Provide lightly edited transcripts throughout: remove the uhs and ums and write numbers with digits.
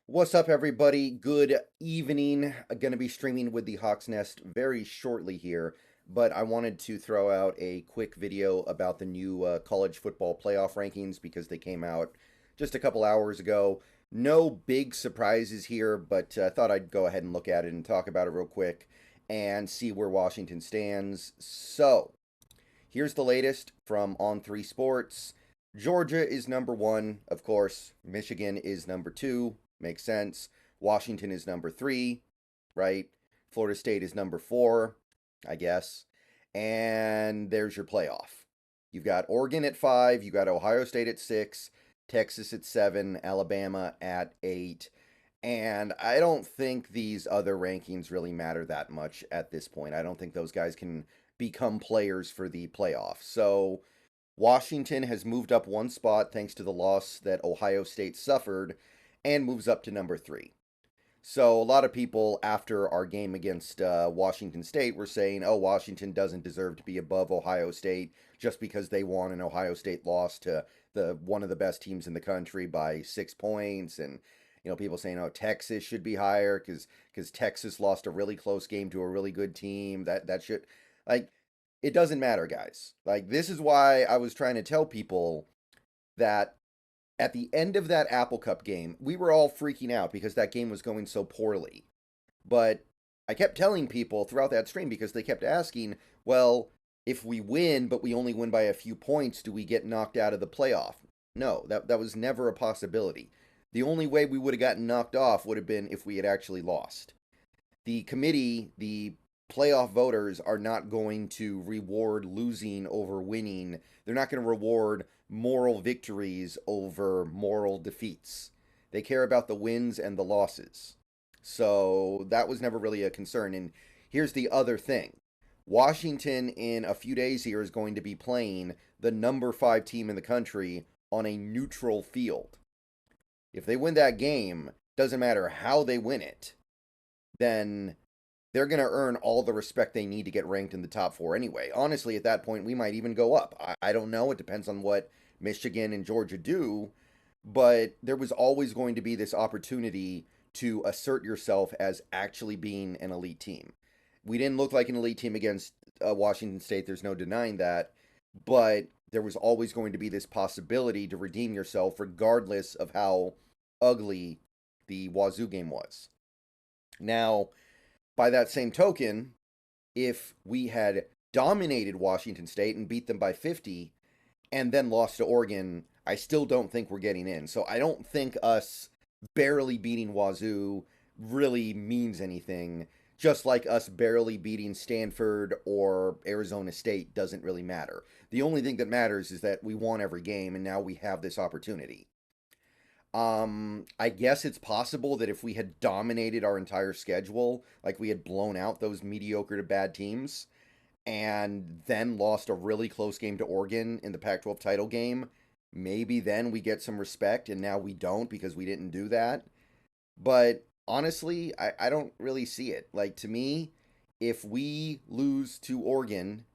What's up, everybody? Good evening. I'm going to be streaming with the Hawks Nest very shortly here, but I wanted to throw out a quick video about the new college football playoff rankings because they came out just a couple hours ago. No big surprises here, but I thought I'd go ahead and look at it and talk about it real quick and see where Washington stands. So, here's the latest from On3 Sports. Georgia is number one, of course. Michigan is number two. Makes sense. Washington is number three, right? Florida State is number four, I guess. And there's your playoff. You've got Oregon at five. You got Ohio State at six. Texas at seven. Alabama at eight. And I don't think these other rankings really matter that much at this point. I don't think those guys can become players for the playoffs. So Washington has moved up one spot thanks to the loss that Ohio State suffered and moves up to number three. So a lot of people after our game against Washington State were saying, oh, Washington doesn't deserve to be above Ohio State just because they won and Ohio State lost to one of the best teams in the country by 6 points. And, people saying, oh, Texas should be higher because Texas lost a really close game to a really good team. That should, like, it doesn't matter, guys. Like, this is why I was trying to tell people that at the end of that Apple Cup game, we were all freaking out because that game was going so poorly. But I kept telling people throughout that stream because they kept asking, well, if we win, but we only win by a few points, do we get knocked out of the playoff? No, that was never a possibility. The only way we would have gotten knocked off would have been if we had actually lost. The committee, the playoff voters, are not going to reward losing over winning. They're not going to reward moral victories over moral defeats. They care about the wins and the losses. So that was never really a concern. And here's the other thing. Washington in a few days here is going to be playing the number 5 team in the country on a neutral field. If they win that game, doesn't matter how they win it, then they're going to earn all the respect they need to get ranked in the top 4 anyway. Honestly, at that point, we might even go up. I don't know. It depends on what Michigan and Georgia do. But there was always going to be this opportunity to assert yourself as actually being an elite team. We didn't look like an elite team against Washington State. There's no denying that. But there was always going to be this possibility to redeem yourself regardless of how ugly the Wazoo game was. Now, by that same token, if we had dominated Washington State and beat them by 50 and then lost to Oregon, I still don't think we're getting in. So I don't think us barely beating Wazoo really means anything. Just like us barely beating Stanford or Arizona State doesn't really matter. The only thing that matters is that we won every game and now we have this opportunity. I guess it's possible that if we had dominated our entire schedule, like we had blown out those mediocre to bad teams, and then lost a really close game to Oregon in the Pac-12 title game, maybe then we get some respect, and now we don't because we didn't do that. But honestly, I don't really see it. Like, to me, if we lose to Oregon,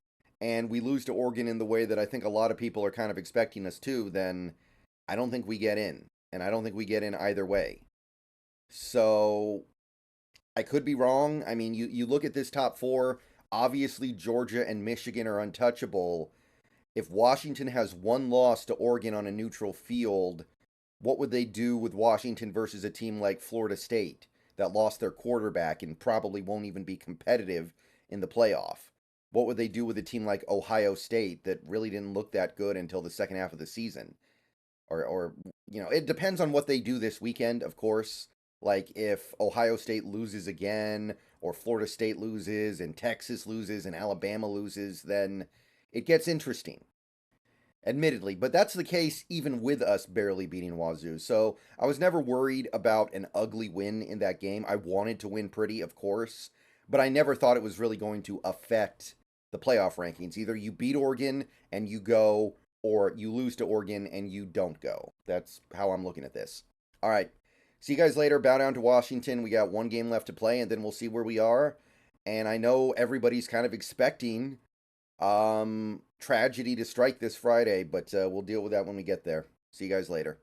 and we lose to Oregon in the way that I think a lot of people are kind of expecting us to, then I don't think we get in. And I don't think we get in either way. So I could be wrong. I mean, you look at this top 4, obviously Georgia and Michigan are untouchable. If Washington has one loss to Oregon on a neutral field, what would they do with Washington versus a team like Florida State that lost their quarterback and probably won't even be competitive in the playoff? What would they do with a team like Ohio State that really didn't look that good until the second half of the season? Or it depends on what they do this weekend, of course. Like, if Ohio State loses again, or Florida State loses, and Texas loses, and Alabama loses, then it gets interesting, admittedly. But that's the case even with us barely beating Wazoo. So I was never worried about an ugly win in that game. I wanted to win pretty, of course, but I never thought it was really going to affect the playoff rankings. Either you beat Oregon and you go, or you lose to Oregon and you don't go. That's how I'm looking at this. All right. See you guys later. Bow down to Washington. We got one game left to play, and then we'll see where we are. And I know everybody's kind of expecting tragedy to strike this Friday, but we'll deal with that when we get there. See you guys later.